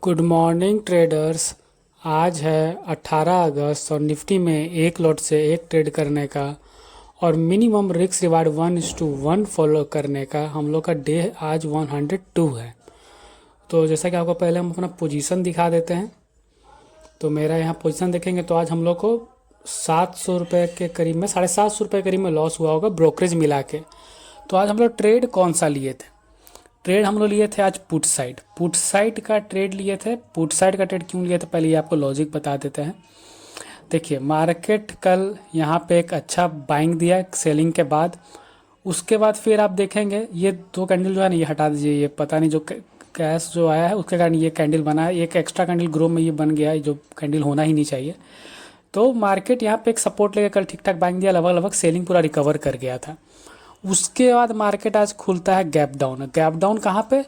Good morning traders. आज है 18 अगस्त और निफ्टी में एक लॉट से एक ट्रेड करने का और मिनिमम रिस्क रिवार्ड 1:1 फॉलो करने का हम लोग का डे आज 102 है। तो जैसा कि आपको पहले हम अपना पोजीशन दिखा देते हैं। तो मेरा यहाँ पोजीशन देखेंगे तो आज हम लोग को 700 रुपये के करीब में 750 रुपये करीब में लॉस हुआ होगा ब्रोकरेज मिला के। तो आज हम लोग ट्रेड कौन सा लिए थे? ट्रेड हम लोग लिए थे आज पुट साइड का ट्रेड लिए थे। पुट साइड का ट्रेड क्यों लिए थे पहले ये आपको लॉजिक बता देते हैं। देखिए, मार्केट कल यहाँ पे एक अच्छा बाइंग दिया सेलिंग के बाद। उसके बाद फिर आप देखेंगे ये दो कैंडल जो है ना, ये हटा दीजिए, ये पता नहीं जो कैश जो आया है उसके कारण ये कैंडल बना है। एक एक्स्ट्रा कैंडल ग्रो में ये बन गया है जो कैंडल होना ही नहीं चाहिए। तो मार्केट यहाँ पे एक सपोर्ट लेकर कल ठीक ठाक बाइंग दिया, लगभग सेलिंग पूरा रिकवर कर गया था। उसके बाद मार्केट आज खुलता है गैप डाउन कहाँ पे?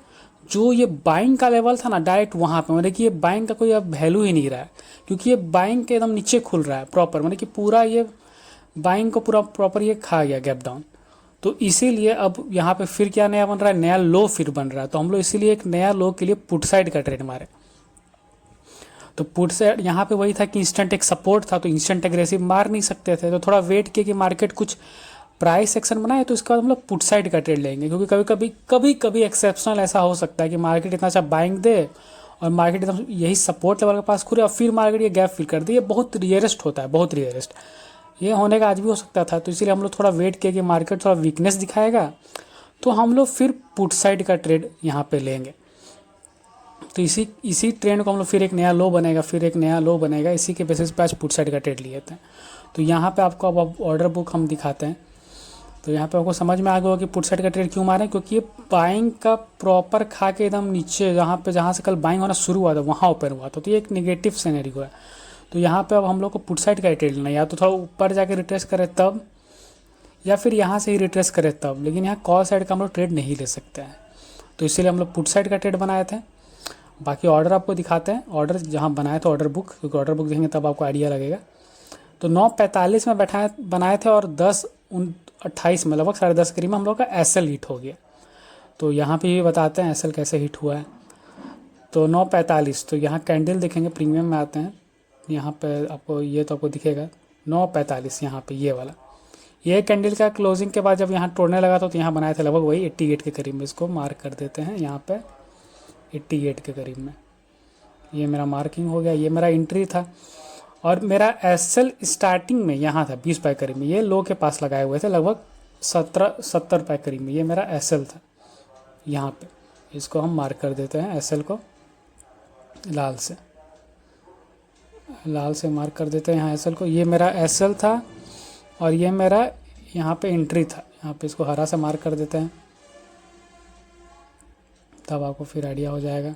जो ये बाइंग का लेवल था ना, डायरेक्ट वहाँ पे, मतलब कि ये बाइंग का कोई अब वैल्यू ही नहीं रहा है, क्योंकि ये बाइंग के एकदम नीचे खुल रहा है प्रॉपर, मतलब कि पूरा ये बाइंग को पूरा प्रॉपर ये खा गया गैप डाउन। तो इसीलिए अब यहाँ पे फिर क्या नया बन रहा है, नया लो फिर बन रहा है। तो हम लोग इसीलिए एक नया लो के लिए पुट साइड का ट्रेड मारे। तो पुट साइड यहाँ पे वही था कि इंस्टेंट एक सपोर्ट था, तो इंस्टेंट एग्रेसिव मार नहीं सकते थे, तो थोड़ा वेट किया कि मार्केट कुछ प्राइस एक्शन बनाए तो इसका हम लोग पुट साइड का ट्रेड लेंगे। क्योंकि कभी कभी एक्सेप्शनल ऐसा हो सकता है कि मार्केट इतना अच्छा बाइंग दे और मार्केट एकदम यही सपोर्ट लेवल के पास खुले और फिर मार्केट ये गैप फिल कर दे। ये बहुत रियरेस्ट होता है, बहुत रियरेस्ट। ये होने का आज भी हो सकता था। तो इसीलिए हम लोग थोड़ा वेट किए कि मार्केट थोड़ा वीकनेस दिखाएगा तो हम लोग फिर पुट साइड का ट्रेड यहाँ पे लेंगे। तो इसी ट्रेंड को हम लोग फिर एक नया लो बनेगा, फिर एक नया लो बनेगा, इसी के बेसिस पे आज पुट साइड का ट्रेड लिए थे। तो यहाँ पे आपको अब ऑर्डर बुक हम दिखाते हैं। तो यहाँ पे आपको समझ में आ गया होगा कि पुट साइड का ट्रेड क्यों मारे, क्योंकि ये बाइंग का प्रॉपर खा के एकदम नीचे जहाँ से कल बाइंग होना शुरू हुआ था वहाँ ओपन हुआ था। तो ये एक नेगेटिव सिनेरियो है। तो यहाँ पे अब हम लोग को पुट साइड का ट्रेड लेना है, या तो थोड़ा ऊपर जाके रिट्रेस करे तब, या फिर यहाँ से ही रिट्रेस करे तब। लेकिन यहाँ कॉल साइड का हम लोग ट्रेड नहीं ले सकते हैं, तो इसीलिए हम लोग पुट साइड का ट्रेड बनाए थे। बाकी ऑर्डर आपको दिखाते हैं, ऑर्डर जहाँ बनाए थे ऑर्डर बुक, क्योंकि ऑर्डर बुक देखेंगे तब आपको आइडिया लगेगा। तो 9:45 में बनाए थे और 10:28 में लगभग 10:30 करीब में हम लोग का एसएल हिट हो गया। तो यहाँ पे भी बताते हैं एसएल कैसे हिट हुआ है। तो 9:45, तो यहाँ कैंडल देखेंगे, प्रीमियम में आते हैं, यहाँ पे आपको ये तो आपको दिखेगा 9:45 यहाँ पे ये वाला। ये कैंडल का क्लोजिंग के बाद जब यहाँ तोड़ने लगा तो यहाँ बनाए थे लगभग वही 88 के करीब में। इसको मार्क कर देते हैं यहाँ पे 88 के करीब में। ये मेरा मार्किंग हो गया, ये मेरा एंट्री था। और मेरा एसएल स्टार्टिंग में यहाँ था 20 रुपये करीब में, ये लो के पास लगाए हुए थे लगभग 70 रुपये करीब में। ये मेरा एसएल था यहाँ पे। इसको हम मार्क कर देते हैं, एसएल को लाल से मार्क कर देते हैं यहाँ एसएल को। ये मेरा एसएल था और ये मेरा यहाँ पे एंट्री था। यहाँ पे इसको हरा से मार्क कर देते हैं, तब आपको फिर आइडिया हो जाएगा।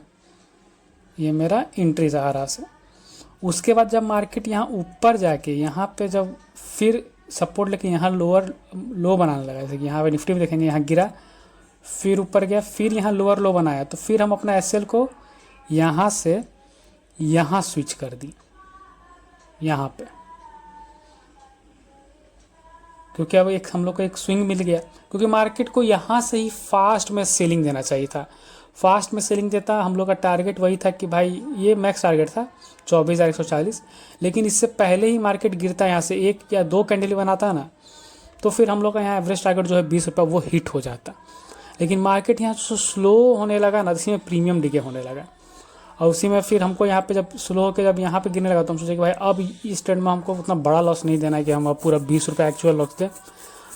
ये मेरा एंट्री था हरा से। उसके बाद जब मार्केट यहाँ ऊपर जाके यहाँ पे जब फिर सपोर्ट लेके यहाँ लोअर लो बनाने लगा, जैसे कि यहाँ पे निफ्टी में देखेंगे यहाँ गिरा, फिर ऊपर गया, फिर यहाँ लोअर लो बनाया, तो फिर हम अपना एसएल को यहाँ से यहाँ स्विच कर दी यहाँ पे, क्योंकि अब एक हम लोग को एक स्विंग मिल गया। क्योंकि मार्केट को यहाँ से ही फास्ट में सेलिंग देना चाहिए था, फास्ट में सेलिंग देता। हम लोग का टारगेट वही था कि भाई ये मैक्स टारगेट था 24,140, लेकिन इससे पहले ही मार्केट गिरता है यहाँ से 1 या 2 कैंडल बनाता ना, तो फिर हम लोग का यहाँ एवरेज टारगेट जो है 20 रुपये वो हिट हो जाता। लेकिन मार्केट यहाँ जो स्लो होने लगा ना, इसी में प्रीमियम डिके होने लगा, और उसी में फिर हमको यहाँ पे जब स्लो होकर जब यहाँ पे गिरने लगा तो हम सोचे कि भाई अब इस ट्रेड में हमको उतना बड़ा लॉस नहीं देना है कि हम अब पूरा 20 रुपये एक्चुअल लॉस दें।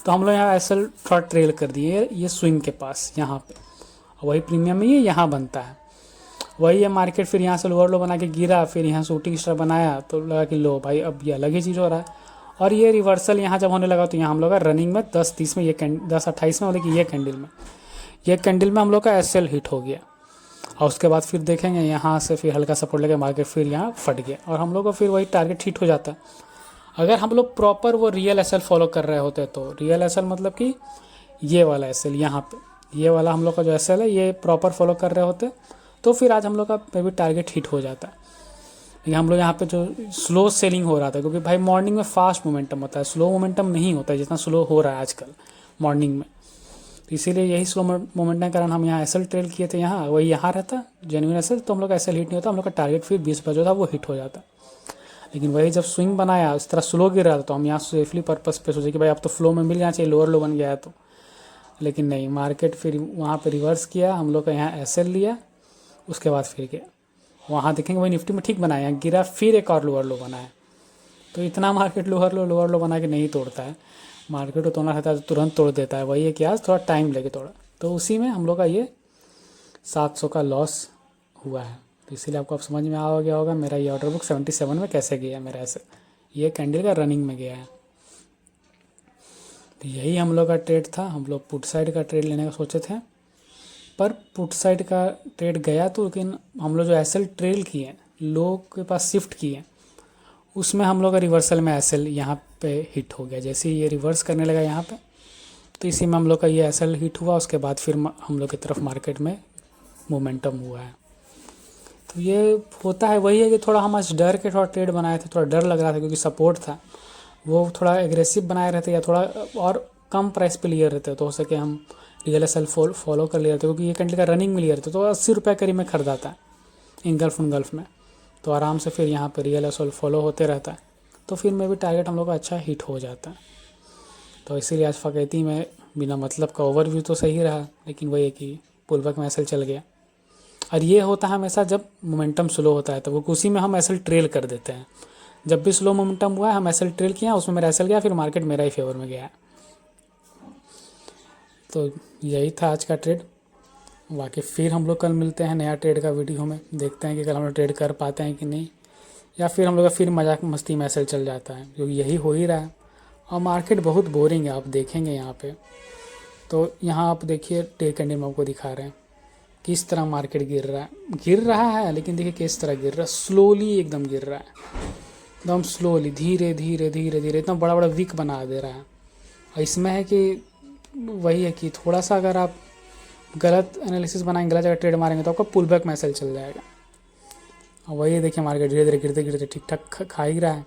तो हम लोग यहाँ एसएल थोड़ा ट्रेल कर दिए ये स्विंग के पास यहाँ पे, वही प्रीमियम में ये यहाँ बनता है। वही है मार्केट फिर यहाँ से लोअर लो बना के गिरा, फिर यहाँ शूटिंग स्टार बनाया, तो लगा कि लो भाई अब ये अलग ही चीज़ हो रहा है। और ये रिवर्सल यहाँ जब होने लगा तो यहाँ हम लोग का रनिंग में 10:30 में ये 10:28 में, मतलब कि ये कैंडल में हम लोग का एसएल हिट हो गया। और उसके बाद फिर देखेंगे यहाँ से फिर हल्का सपोर्ट लेके मार्केट फिर यहाँ फट गया और हम लोग को फिर वही टारगेट हिट हो जाता। अगर हम लोग प्रॉपर वो रियल एसएल फॉलो कर रहे होते, तो रियल एसएल मतलब कि ये वाला एसएल यहाँ पे, ये वाला हम लोग का जो एसएल है ये प्रॉपर फॉलो कर रहे होते तो फिर आज हम लोग का मे भी टारगेट हिट हो जाता। लेकिन हम लोग यहाँ पे जो स्लो सेलिंग हो रहा था, क्योंकि भाई मॉर्निंग में फास्ट मोमेंटम होता है, स्लो मोमेंटम नहीं होता है जितना स्लो हो रहा है आजकल मॉर्निंग में। तो इसीलिए यही स्लो मोमेंटम के कारण हम यहाँ एसएल ट्रेल किए थे, यहाँ वही यहाँ रहता जेन्युइन एसएल, तो हम लोग का एसएल हिट नहीं होता, हम लोग का टारगेट फिर 20 पर जो था वो हिट हो जाता। लेकिन वही जब स्विंग बनाया इस तरह स्लो गिर रहा था, तो हम यहाँ सेफली पर्पस पे सोचे कि भाई अब तो फ्लो में मिल जाना चाहिए, लोअर लो बन गया है तो। लेकिन नहीं, मार्केट फिर वहाँ पे रिवर्स किया, हम लोग का यहाँ एसएल लिया, उसके बाद फिर गया वहाँ देखेंगे वही निफ्टी में ठीक बनाया, गिरा फिर एक और लोअर लो बनाया। तो इतना मार्केट लोअर लो बना के नहीं तोड़ता है, मार्केट को तोड़ना रहता है तो तुरंत तोड़ देता है। वही है कि आज थोड़ा टाइम लेके तोड़ा, तो उसी में हम लोग का ये 700 का लॉस हुआ है। तो इसीलिए आपको अब समझ में आ गया होगा मेरा ये ऑर्डर बुक 77 में कैसे गया मेरा, ऐसे ये कैंडल का रनिंग में गया है। तो यही हम लोग का ट्रेड था। हम लोग पुट साइड का ट्रेड लेने का सोचे थे, पर पुट साइड का ट्रेड गया तो, लेकिन हम लोग जो एसएल ट्रेल किए, लोग के पास शिफ्ट किए, उसमें हम लोग का रिवर्सल में एसएल यहाँ पे हिट हो गया। जैसे ही ये रिवर्स करने लगा यहाँ पे, तो इसी में हम लोग का ये एसएल हिट हुआ। उसके बाद फिर हम लोग की तरफ मार्केट में मोमेंटम हुआ है। तो ये होता है, वही है कि थोड़ा हम आज डर के थोड़ा ट्रेड बनाए थे, थोड़ा डर लग रहा था क्योंकि सपोर्ट था, वो थोड़ा एग्रेसिव बनाए रहते या थोड़ा और कम प्राइस पे लिए रहते तो हो सके हम रियल एसएल फॉलो कर लिए रहते, क्योंकि ये कैंडल का रनिंग में लिए रहते तो 80 रुपये करीब में खरीदा था इनगल्फ उनगल्फ में, तो आराम से फिर यहाँ पे रियल एसएल फॉलो होते रहता है, तो फिर में भी टारगेट हम लोग का अच्छा हिट हो जाता है। तो इसीलिए आज फकैती में बिना मतलब का ओवरव्यू तो सही रहा, लेकिन वही है कि पुलबैक में एसएल चल गया। और ये होता है हमेशा जब मोमेंटम स्लो होता है, तो वो उसी में हम एसएल ट्रेल कर देते हैं। जब भी स्लो मोमेंटम हुआ है हम एसएल ट्रेल किया, उसमें मेरा एसएल गया, फिर मार्केट मेरा ही फेवर में गया। तो यही था आज का ट्रेड। बाकी फिर हम लोग कल मिलते हैं नया ट्रेड का वीडियो में, देखते हैं कि कल हम लोग ट्रेड कर पाते हैं कि नहीं, या फिर हम लोग का फिर मजाक मस्ती में एसएल चल जाता है, क्योंकि यही हो ही रहा है। और मार्केट बहुत बोरिंग है, आप देखेंगे यहाँ पे। तो यहाँ आप देखिए डे कैंडल में आपको दिखा रहे हैं किस तरह मार्केट गिर रहा है, लेकिन देखिए किस तरह गिर रहा है, स्लोली एकदम गिर रहा है, एकदम स्लोली, धीरे धीरे धीरे धीरे, इतना बड़ा बड़ा विक बना दे रहा है। और इसमें है कि वही है कि थोड़ा सा अगर आप गलत एनालिसिस बनाएंगे, गलत जगह ट्रेड मारेंगे, तो आपका पुल बैक में एसएल चल जाएगा। और वही देखिए मार्केट धीरे धीरे गिरते गिरते ठीक ठाक खा ही रहा है।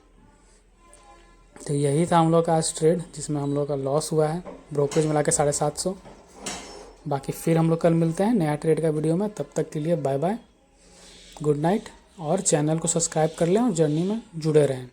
तो यही था हम लोग का आज ट्रेड, जिसमें हम लोग का लॉस हुआ है ब्रोकरेज मिला के 750। बाकी फिर हम लोग कल मिलते हैं नया ट्रेड का वीडियो में, तब तक के लिए बाय बाय, गुड नाइट। और चैनल को सब्सक्राइब कर लें और जर्नी में जुड़े रहें।